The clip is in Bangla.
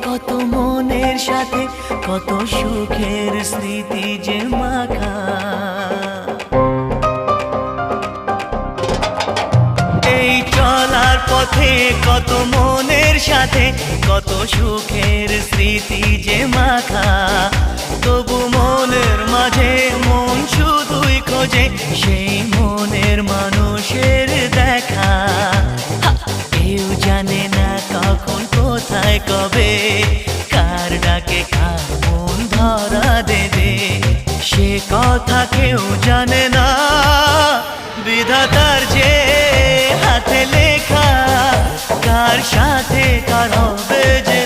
কত মনের সাথে কত সুখের স্মৃতি যে মাখা, এই চলার পথে কত মনের সাথে কত সুখের স্মৃতি যে মাখা। তবু মনের মাঝে মন শুধুই খোঁজে সেই মনের মানুষের দেখা। কেউ জানে না কখন কোথায় কবে কার ডাকে কার মন ধরা দেবে, সে কথা কেউ জানে না। বিধাতার যে হাতে লেখা কার সাথে কার হবে যে